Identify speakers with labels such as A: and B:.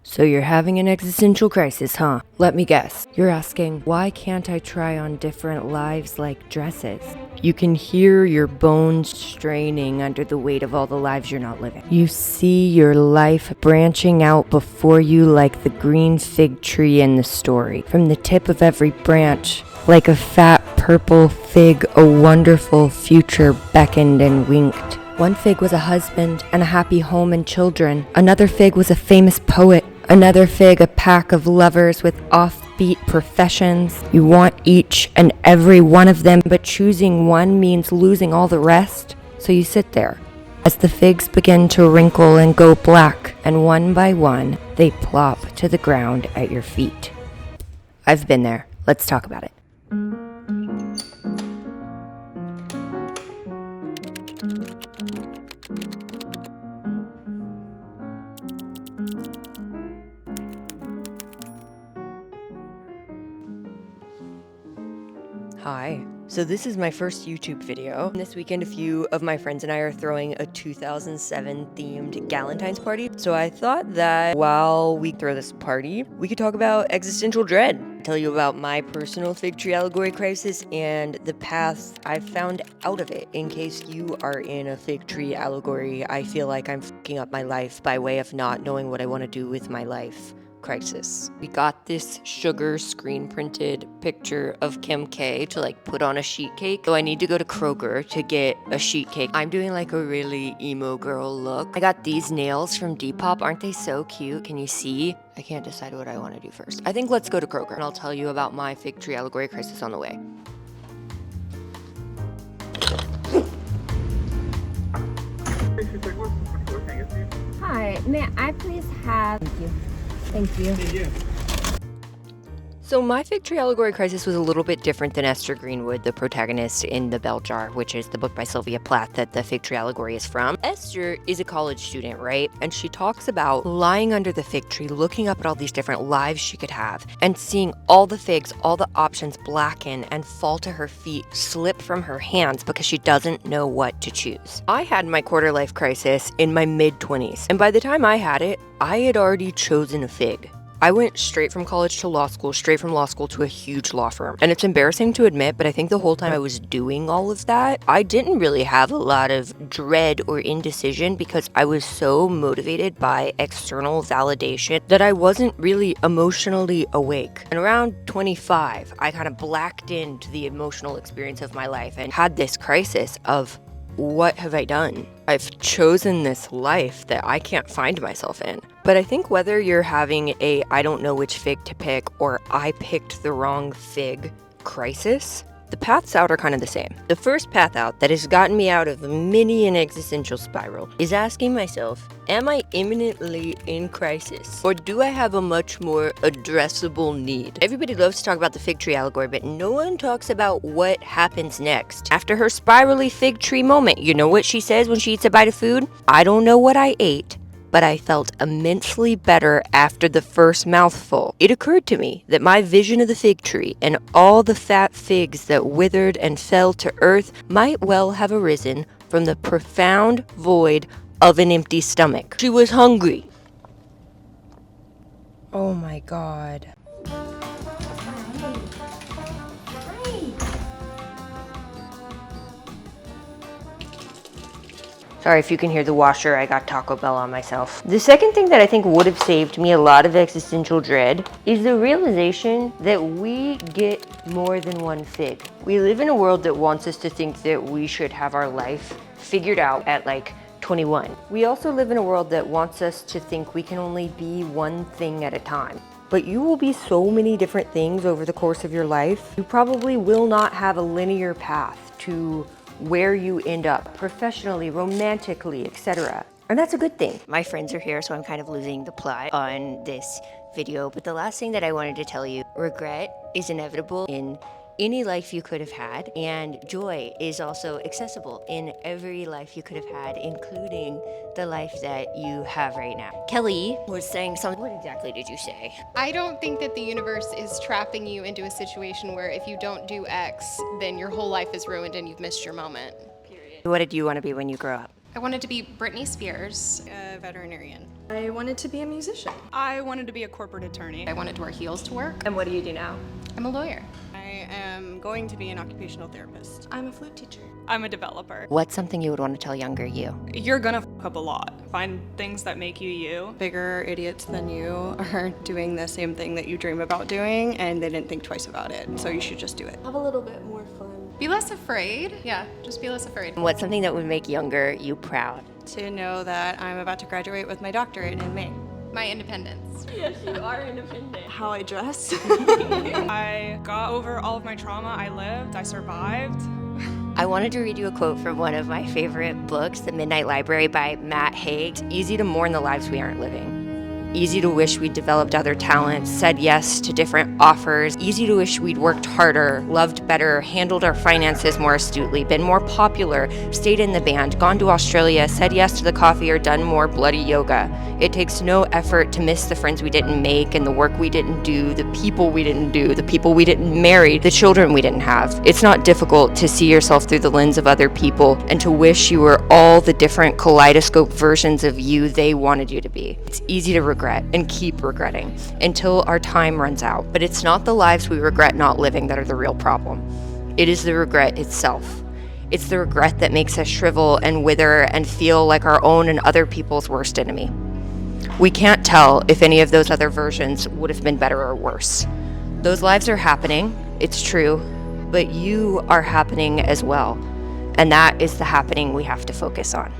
A: So you're having an existential crisis, huh? Let me guess. You're asking, why can't I try on different lives like dresses? You can hear your bones straining under the weight of all the lives you're not living. You see your life branching out before you like the green fig tree in the story. From the tip of every branch, like a fat purple fig, a wonderful future beckoned and winked. One fig was a husband and a happy home and children. Another fig was a famous poet. Another fig, a pack of lovers with offbeat professions. You want each and every one of them, but choosing one means losing all the rest. So you sit there as the figs begin to wrinkle and go black, and one by one, they plop to the ground at your feet. I've been there. Let's talk about it. Hi. So this is my first YouTube video. This weekend, a few of my friends and I are throwing a 2007 themed Galentine's party. So I thought that while we throw this party, we could talk about existential dread. Tell you about my personal fig tree allegory crisis and the path I've found out of it. In case you are in a fig tree allegory, I feel like I'm fucking up my life by way of not knowing what I want to do with my life. Crisis. We got this sugar screen printed picture of Kim K to put on a sheet cake. So I need to go to Kroger to get a sheet cake. I'm doing a really emo girl look. I got these nails from Depop. Aren't they so cute? Can you see? I can't decide what I want to do first. I think let's go to Kroger and I'll tell you about my fig tree allegory crisis on the way.
B: Hi, may I please have... Thank you.
A: So my fig tree allegory crisis was a little bit different than Esther Greenwood, the protagonist in The Bell Jar, which is the book by Sylvia Plath that the fig tree allegory is from. Esther is a college student, right? And she talks about lying under the fig tree, looking up at all these different lives she could have, and seeing all the figs, all the options blacken and fall to her feet, slip from her hands because she doesn't know what to choose. I had my quarter life crisis in my mid-20s, and by the time I had it, I had already chosen a fig. I went straight from college to law school, straight from law school to a huge law firm. And it's embarrassing to admit, but I think the whole time I was doing all of that, I didn't really have a lot of dread or indecision because I was so motivated by external validation that I wasn't really emotionally awake. And around 25, I kind of blacked into the emotional experience of my life and had this crisis of, what have I done? I've chosen this life that I can't find myself in. But I think whether you're having a I don't know which fig to pick or I picked the wrong fig crisis, the paths out are kind of the same. The first path out that has gotten me out of many an existential spiral is asking myself, am I imminently in crisis? Or do I have a much more addressable need? Everybody loves to talk about the fig tree allegory, but no one talks about what happens next. After her spirally fig tree moment, you know what she says when she eats a bite of food? I don't know what I ate, but I felt immensely better after the first mouthful. It occurred to me that my vision of the fig tree and all the fat figs that withered and fell to earth might well have arisen from the profound void of an empty stomach. She was hungry. Oh my God. Sorry if you can hear the washer, I got Taco Bell on myself. The second thing that I think would have saved me a lot of existential dread is the realization that we get more than one fig. We live in a world that wants us to think that we should have our life figured out at 21. We also live in a world that wants us to think we can only be one thing at a time. But you will be so many different things over the course of your life. You probably will not have a linear path to where you end up professionally, romantically, etc. And that's a good thing. My friends are here, so I'm kind of losing the plot on this video. But the last thing that I wanted to tell you, regret is inevitable in any life you could have had, and joy is also accessible in every life you could have had, including the life that you have right now. Kelly was saying something. What exactly did you say?
C: I don't think that the universe is trapping you into a situation where if you don't do X, then your whole life is ruined and you've missed your moment. Period.
A: What did you want to be when you grow up?
C: I wanted to be Britney Spears, a veterinarian.
D: I wanted to be a musician.
E: I wanted to be a corporate attorney.
C: I wanted to wear heels to work.
D: And what do you do now?
C: I'm a lawyer.
E: I am going to be an occupational therapist.
D: I'm a flute teacher.
E: I'm a developer.
A: What's something you would want to tell younger you?
E: You're gonna fuck up a lot. Find things that make you you. Bigger idiots than you are doing the same thing that you dream about doing, and they didn't think twice about it, so you should just do it.
D: Have a little bit more fun.
C: Be less afraid. Yeah, just be less afraid.
A: What's something that would make younger you proud?
E: To know that I'm about to graduate with my doctorate in May.
C: My independence.
D: Yes, you are independent.
E: How I dress. I got over all of my trauma. I lived. I survived.
A: I wanted to read you a quote from one of my favorite books, The Midnight Library by Matt Haig. It's easy to mourn the lives we aren't living. Easy to wish we'd developed other talents, said yes to different offers. Easy to wish we'd worked harder, loved better, handled our finances more astutely, been more popular, stayed in the band, gone to Australia, said yes to the coffee, or done more bloody yoga. It takes no effort to miss the friends we didn't make and the work we didn't do, the people we didn't do, the people we didn't marry, the children we didn't have. It's not difficult to see yourself through the lens of other people and to wish you were all the different kaleidoscope versions of you they wanted you to be. It's easy to regret and keep regretting until our time runs out. But it's not the lives we regret not living that are the real problem. It is the regret itself. It's the regret that makes us shrivel and wither and feel like our own and other people's worst enemy. We can't tell if any of those other versions would have been better or worse. Those lives are happening, it's true, but you are happening as well. And that is the happening we have to focus on.